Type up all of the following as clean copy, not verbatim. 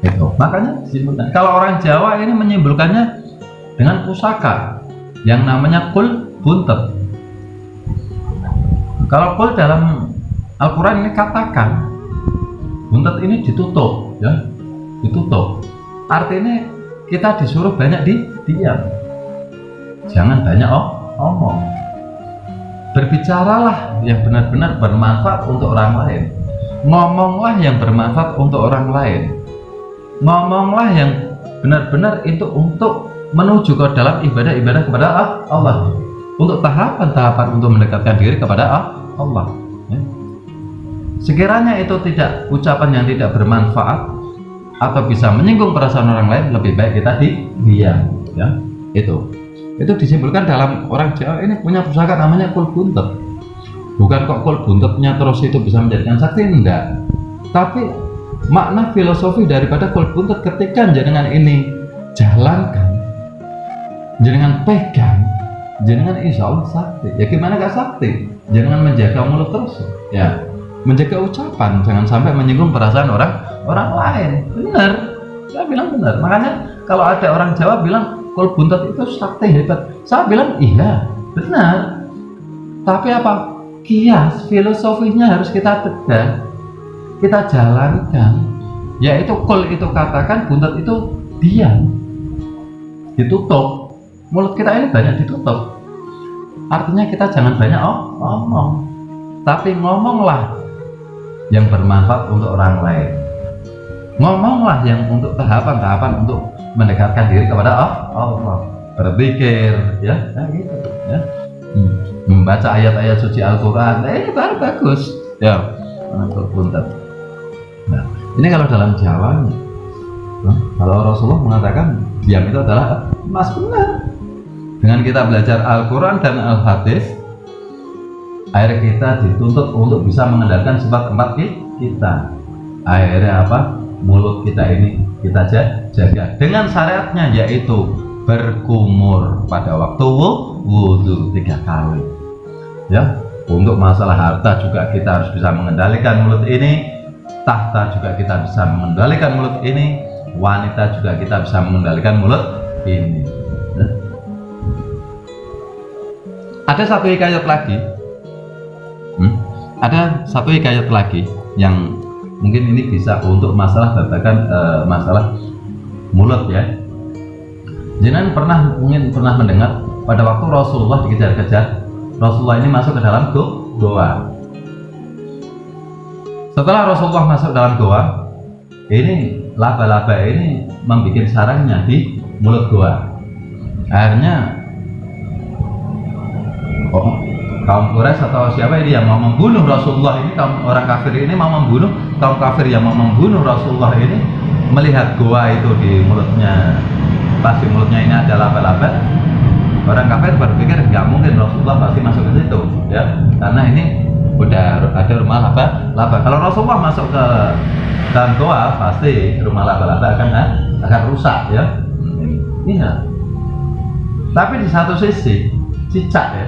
Itu. Makanya disimpulkan. Kalau orang Jawa ini menyimpulkannya dengan pusaka yang namanya kul buntet. Kalau kul dalam Al-Quran ini katakan, buntet ini ditutup, ya, ditutup. Artinya kita disuruh banyak diam, jangan banyak omong. Berbicaralah yang benar-benar bermanfaat untuk orang lain. Ngomonglah yang bermanfaat untuk orang lain. Ngomonglah yang benar-benar itu untuk menuju ke dalam ibadah-ibadah kepada Allah, untuk tahapan-tahapan untuk mendekatkan diri kepada Allah. Sekiranya itu tidak ucapan yang tidak bermanfaat atau bisa menyinggung perasaan orang lain, lebih baik kita diam, ya. Itu disimpulkan dalam orang Jawa ini punya pusaka namanya kul buntet. Bukan kok kul buntetnya terus itu bisa menjadikan sakti, enggak. Tapi makna filosofi daripada kul buntet ketika jenengan ini jalankan, jenengan pegang, jenengan insya Allah sakti. Ya gimana gak sakti? Jangan menjaga mulut terus, ya, menjaga ucapan, jangan sampai menyinggung perasaan orang lain. Benar, saya bilang benar. Makanya kalau ada orang Jawa bilang kul buntet itu sakti hebat, saya bilang iya, benar. Tapi apa? Kias filosofinya harus kita bedah, kita jalankan. Yaitu kul itu katakan, buntet itu diam, ditutup. Mulut kita ini banyak ditutup. Artinya kita jangan banyak omong, tapi ngomonglah yang bermanfaat untuk orang lain. Ngomonglah yang untuk tahapan-tahapan untuk mendekatkan diri kepada Allah. Berzikir, ya, gitu, ya. Membaca ayat-ayat suci Al-Quran, ini baru bagus, ya. Buntet. Nah, ini kalau dalam Jawa, kalau Rasulullah mengatakan diam itu adalah emas, benar. Dengan kita belajar Al-Quran dan Al-Hadis, akhirnya kita dituntut untuk bisa mengendalikan sifat keempat kita. Akhirnya apa? Mulut kita ini kita jaga dengan syariatnya, yaitu berkumur pada waktu wudhu 3 kali. Ya, untuk masalah harta juga kita harus bisa mengendalikan mulut ini. Tahta juga kita bisa mengendalikan mulut ini. Wanita juga kita bisa mengendalikan mulut ini. Ya. Ada satu hikayat lagi. Ada satu hikayat lagi yang mungkin ini bisa untuk masalah babakan masalah mulut, ya. Jenengan mungkin pernah mendengar pada waktu Rasulullah dikejar-kejar, Rasulullah ini masuk ke dalam goa. Setelah Rasulullah masuk dalam goa, ini laba-laba ini membuat sarangnya di mulut goa. Akhirnya kaum Quraisy atau siapa ini yang mau membunuh Rasulullah ini, kaum orang kafir ini mau membunuh, kaum kafir yang mau membunuh Rasulullah ini melihat goa itu di mulutnya, pas di mulutnya ini ada laba-laba. Orang kafir berpikir nggak mungkin Rasulullah pasti masuk ke situ, ya, karena ini udah ada rumah laba-laba. Kalau Rasulullah masuk ke dalam goa, pasti rumah laba-laba akan rusak, ya. Iya. Tapi di satu sisi cicak, ya,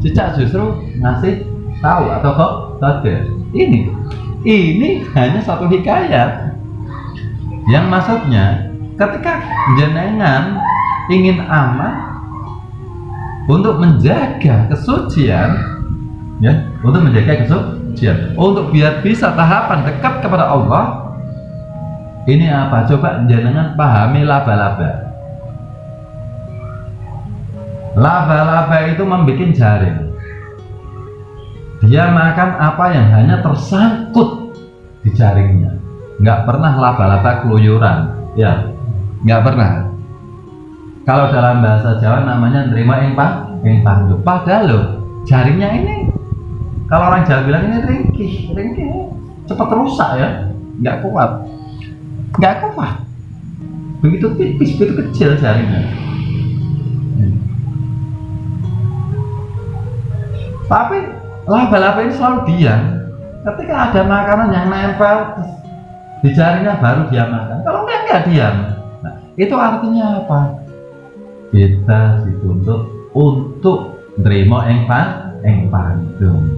cicak justru ngasih tahu atau kode. Ini hanya satu hikayat yang maksudnya ketika jenengan ingin aman untuk menjaga kesucian, ya, untuk menjaga kesucian, untuk biar bisa tahapan dekat kepada Allah, ini apa? Coba jenengan pahami laba-laba. Laba-laba itu membuat jaring. Dia makan apa yang hanya tersangkut di jaringnya. Nggak pernah laba-laba keluyuran, ya, nggak pernah. Kalau dalam bahasa Jawa namanya nerima ing pangdu. Padahal loh, jaringnya ini, kalau orang Jawa bilang ini ringkih, cepat rusak, ya, nggak kuat. Begitu tipis, begitu kecil jaringnya. Tapi laba-laba ini selalu diam. Ketika ada makanan yang nempel di jaringnya baru dia makan. Kalau enggak diam. Nah, itu artinya apa? Kita dituntut untuk nerima ing pandum.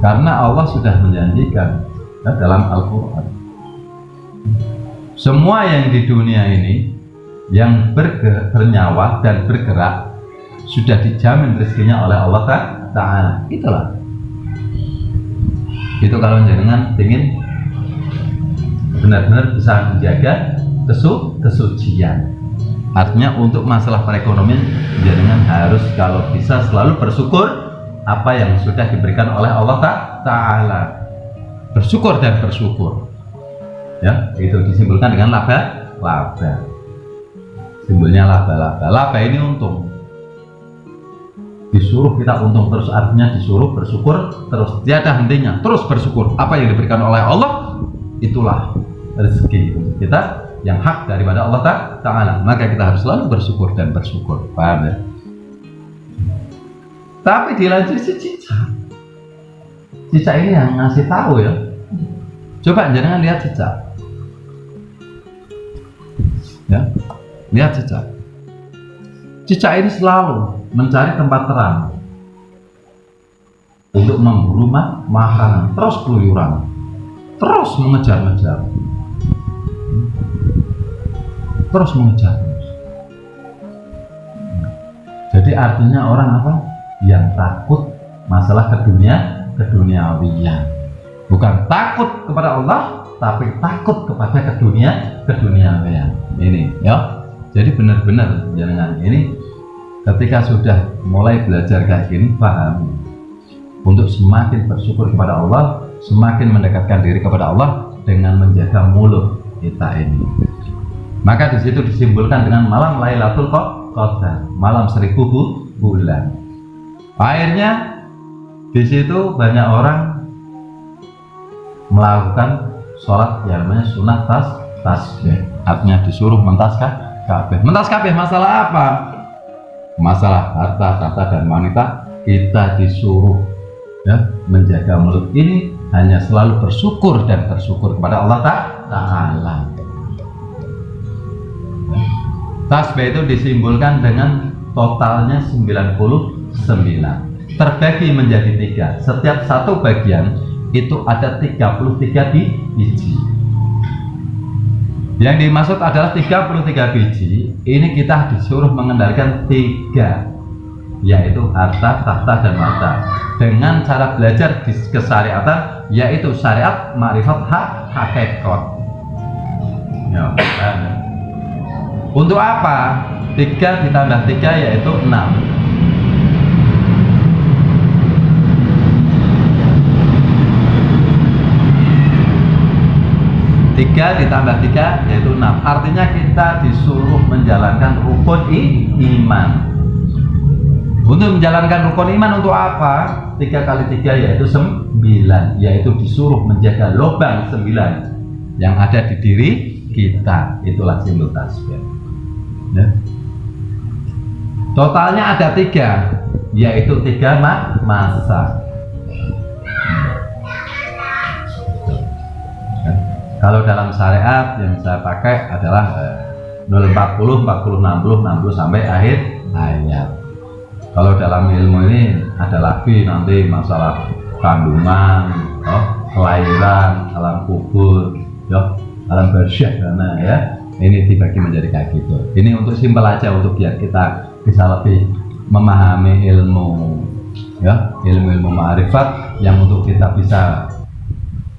Karena Allah sudah menjanjikan, ya, dalam Al-Quran, Semua yang di dunia ini yang bernyawa dan bergerak sudah dijamin rezekinya oleh Allah Ta'ala. Itulah. Itu kalau jenengan ingin benar-benar bisa menjaga kesucian. Artinya untuk masalah perekonomian jenengan harus kalau bisa selalu bersyukur apa yang sudah diberikan oleh Allah Ta'ala. Bersyukur dan bersyukur. Ya, itu disimpulkan dengan laba. Simbolnya laba. Laba ini untung. Disuruh kita untung terus, artinya disuruh bersyukur terus, tiada hentinya, terus bersyukur apa yang diberikan oleh Allah. Itulah rezeki untuk kita yang hak daripada Allah Ta'ala. Maka kita harus selalu bersyukur dan bersyukur. Paham ya? Tapi dilanjut si cicak ini yang ngasih tahu ya. Coba jangan lihat cicak ya, lihat cicak ini selalu mencari tempat terang untuk memburu makanan, terus keluyuran, terus mengejar. Jadi artinya orang apa? Yang takut masalah keduniawian. Bukan takut kepada Allah, tapi takut kepada keduniawian. Ini ya. Jadi benar-benar jangan ini ketika sudah mulai belajar kayak gini, pahami untuk semakin bersyukur kepada Allah, semakin mendekatkan diri kepada Allah dengan menjaga mulut kita ini. Maka di situ disimbolkan dengan malam Lailatul Qadar, malam 1000 bulan. Akhirnya di situ banyak orang melakukan sholat yang namanya sunat tasbih, artinya disuruh mentas kabeh. Masalah apa? Masalah harta, tahta dan wanita. Kita disuruh ya menjaga mulut ini hanya selalu bersyukur dan bersyukur kepada Allah Ta'ala. Tasbih itu disimbolkan dengan totalnya 99, terbagi menjadi 3. Setiap satu bagian itu ada 33 biji. Yang dimaksud adalah 33 biji. Ini kita disuruh mengendalikan 3, yaitu harta, tahta dan wanita, dengan cara belajar di kesyariatan, yaitu syariat, ma'rifat, hakikat. Ya, untuk apa? 3 ditambah 3 yaitu 6. 3 ditambah 3 yaitu 6. Artinya kita disuruh menjalankan rukun iman. Untuk menjalankan rukun iman untuk apa? 3 kali 3 yaitu 9, yaitu disuruh menjaga lubang 9 yang ada di diri kita. Itulah simbol tasbih ya. Totalnya ada 3, yaitu 3 masa. Kalau dalam syariat yang saya pakai adalah 040, 40, 60 sampai akhir ayat. Kalau dalam ilmu ini ada lagi nanti masalah kandungan, kelahiran, alam kubur, alam barzakh ya. Ini dibagi menjadi kayak gitu. Ini untuk simpel aja, untuk biar kita bisa lebih memahami ilmu ya, ilmu ma'rifat yang untuk kita bisa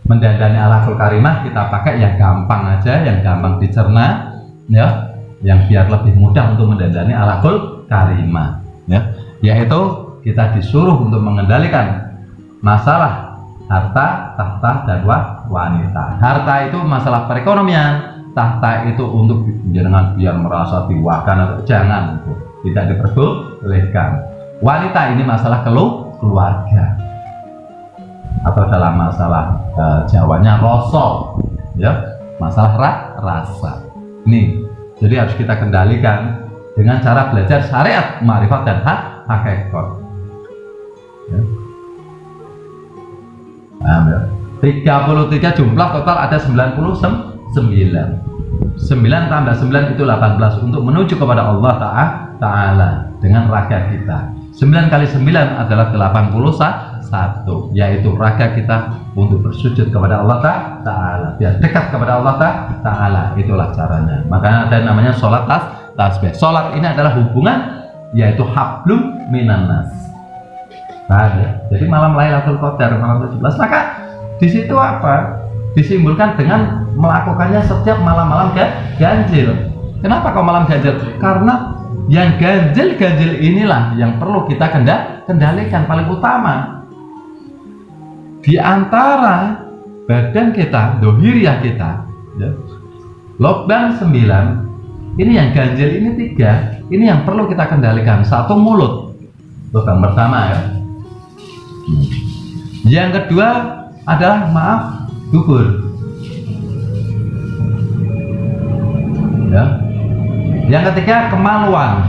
mendandani akhlakul karimah. Kita pakai yang gampang aja, yang gampang dicerna ya, yang biar lebih mudah untuk mendandani akhlakul karimah ya, yaitu kita disuruh untuk mengendalikan masalah harta, tahta dan wanita. Harta itu masalah perekonomian, tahta itu untuk jangan biar merasa diwakan atau jangan, tidak diperbolehkan. Wanita ini masalah keluarga, atau dalam masalah Jawanya rasa ya, masalah rasa. Ini jadi harus kita kendalikan dengan cara belajar syariat, ma'rifat dan hakikat ya. 33 jumlah total ada 99. 9 tambah 9 itu 18 untuk menuju kepada Allah Ta'ala dengan raga kita. 9 kali 9 adalah 81. satu, yaitu raga kita untuk bersujud kepada Allah Ta'ala, biar dekat kepada Allah Ta'ala. Itulah caranya. Makanya ada namanya sholat tasbih. Sholat ini adalah hubungan, yaitu hablum minan nas. Nah, ya. Jadi malam Lailatul Qadar, malam 17, maka di situ apa? Disimbolkan dengan melakukannya setiap malam-malam ganjil. Kenapa kok malam ganjil? Karena yang ganjil-ganjil inilah yang perlu kita kendalikan paling utama. Di antara badan kita, dohiriyah kita, ya, lobang 9, ini yang ganjil ini 3, ini yang perlu kita kendalikan. Satu, mulut, lobang pertama ya. Yang kedua adalah dubur. Ya. Yang ketiga, kemaluan.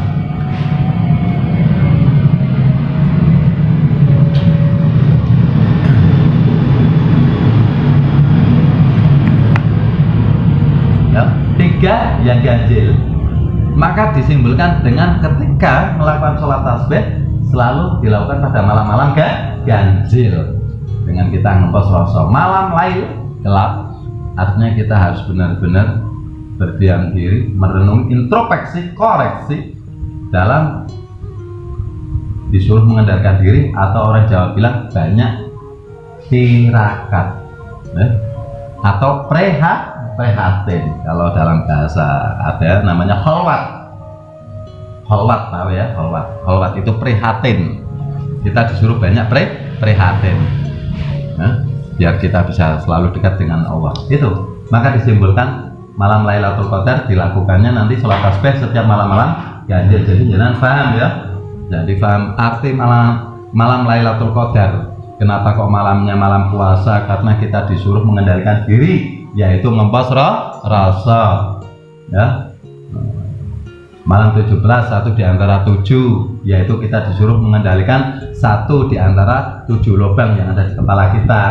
Ya. 3, yang ganjil. Maka disimbolkan dengan ketika melakukan sholat tasbih selalu dilakukan pada malam-malam ganjil, dengan kita ngempos rasa. Malam lail gelap, artinya kita harus benar-benar berdiam diri, merenung, introspeksi, koreksi dalam disuruh mengendalikan diri, atau orang Jawa bilang banyak tirakat, atau prihatin. Kalau dalam bahasa ada namanya kholwat. Kholwat tahu ya, kholwat itu prihatin. Kita disuruh banyak prihatin, biar kita bisa selalu dekat dengan Allah. Itu maka disimbolkan malam Lailatul Qadar dilakukannya nanti sholat tasbih setiap malam-malam ganjil. Jadi jangan paham ya, jadi paham arti malam Lailatul Qadar. Kenapa kok malamnya malam puasa? Karena kita disuruh mengendalikan diri, yaitu ngempos rasa ya. Malam 17, satu di antara 7, yaitu kita disuruh mengendalikan satu di antara 7 lubang yang ada di kepala kita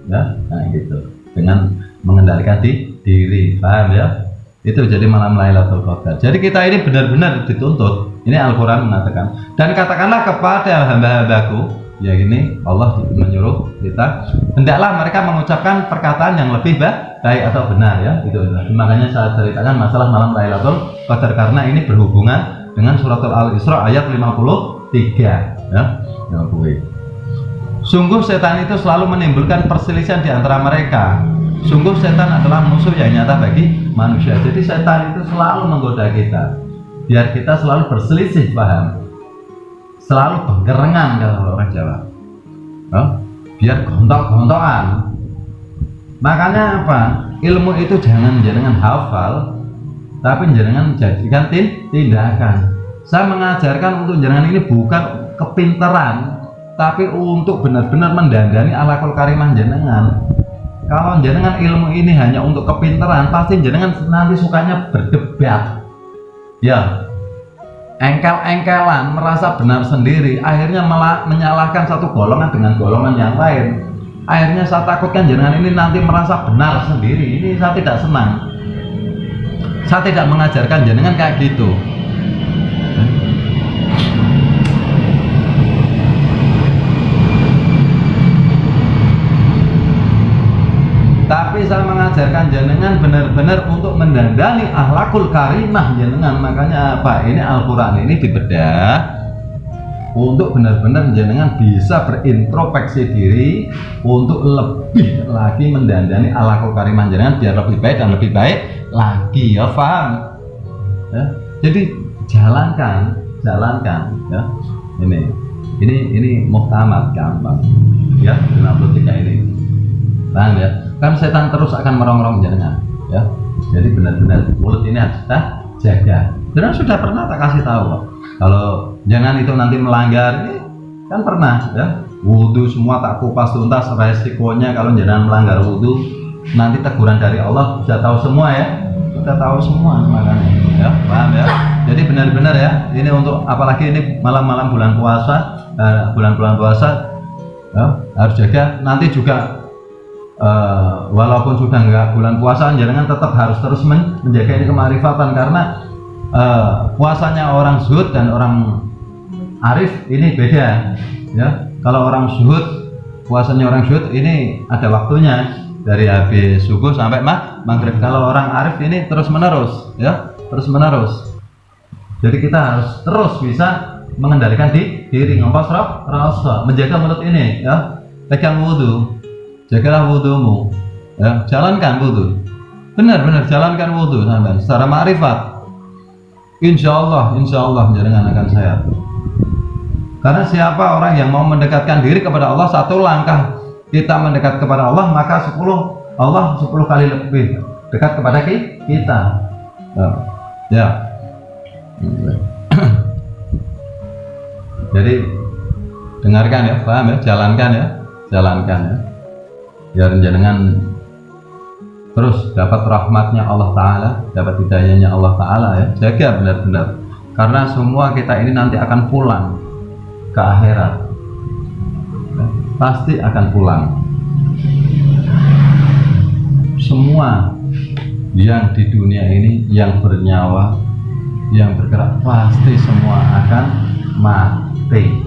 ya. Nah gitu, dengan mengendalikan diri, paham ya? Itu jadi malam Lailatul Qadar. Jadi kita ini benar-benar dituntut, ini Al-Quran mengatakan, dan katakanlah kepada hamba-hambaku, ya ini Allah menyuruh kita, hendaklah mereka mengucapkan perkataan yang lebih baik atau benar ya. Itu makanya saya ceritakan masalah malam Lailatul Qadar, karena ini berhubungan dengan surat Al-Isra ayat 53 ya. Sungguh setan itu selalu menimbulkan perselisihan di antara mereka. Sungguh setan adalah musuh yang nyata bagi manusia. Jadi setan itu selalu menggoda kita, biar kita selalu berselisih paham, selalu penggerengan kalau orang Jawa, biar gontok-gontokan. Makanya apa? Ilmu itu jangan hafal, tapi jangan jadikan tindakan. Saya mengajarkan untuk jangan ini bukan kepintaran, tapi untuk benar-benar mendandani alaqul karimah jenengan. Kalau jenengan ilmu ini hanya untuk kepintaran, pasti jenengan nanti sukanya berdebat ya, engkel-engkelan, merasa benar sendiri, akhirnya malah menyalahkan satu golongan dengan golongan yang lain. Akhirnya saya takutkan jenengan ini nanti merasa benar sendiri. Ini saya tidak senang. Saya tidak mengajarkan jenengan kayak gitu. Tapi saya mengajarkan jenengan benar-benar untuk mendandani akhlakul karimah jenengan. Makanya apa? Ini Al-Quran ini dibedah untuk benar-benar jenengan bisa berintrospeksi diri untuk lebih lagi mendandani akhlakul karimah jenengan, biar lebih baik dan lebih baik lagi ya, paham? Ya? Jadi jalankan ya. Ini muhtamat gampang ya, 53 ini. Paham ya? Kan setan terus akan merongrong jenengan ya. Jadi benar-benar mulut ini harus kita jaga. Jenengan sudah pernah tak kasih tahu kok, kalau jangan itu nanti melanggar, ini kan pernah ya. Wudhu semua tak kupas tuntas resikonya kalau jenengan melanggar wudhu, nanti teguran dari Allah sudah tahu semua ya. Sudah tahu semua makanya ya, paham ya. Jadi benar-benar ya, ini untuk apalagi ini malam-malam bulan puasa, bulan-bulan puasa ya, harus jaga. Nanti juga walaupun sudah nggak bulan puasa, jangan tetap harus terus menjaga ini kemarifatan, karena puasanya orang zuhud dan orang arif ini beda ya. Kalau orang zuhud, puasanya orang zuhud ini ada waktunya, dari habis subuh sampai maghrib. Kalau orang arif ini terus menerus, ya, terus menerus. Jadi kita harus terus bisa mengendalikan diri, ngompas rasa, menjaga mulut ini, ya. Pegang wudhu, jagalah wudhumu, ya. Jalankan wudhu, benar-benar jalankan wudhu sampai secara ma'rifat. Insya Allah jaringan akan sehat. Karena siapa orang yang mau mendekatkan diri kepada Allah, satu langkah kita mendekat kepada Allah, maka 10 kali lebih dekat kepada kita. Ya. Jadi dengarkan ya, paham ya, jalankan ya. Biar jenengan terus dapat rahmatnya Allah Ta'ala, dapat hidayahnya Allah Ta'ala ya. Jaga benar-benar, karena semua kita ini nanti akan pulang ke akhirat, pasti akan pulang. Semua yang di dunia ini, yang bernyawa, yang bergerak, pasti semua akan mati.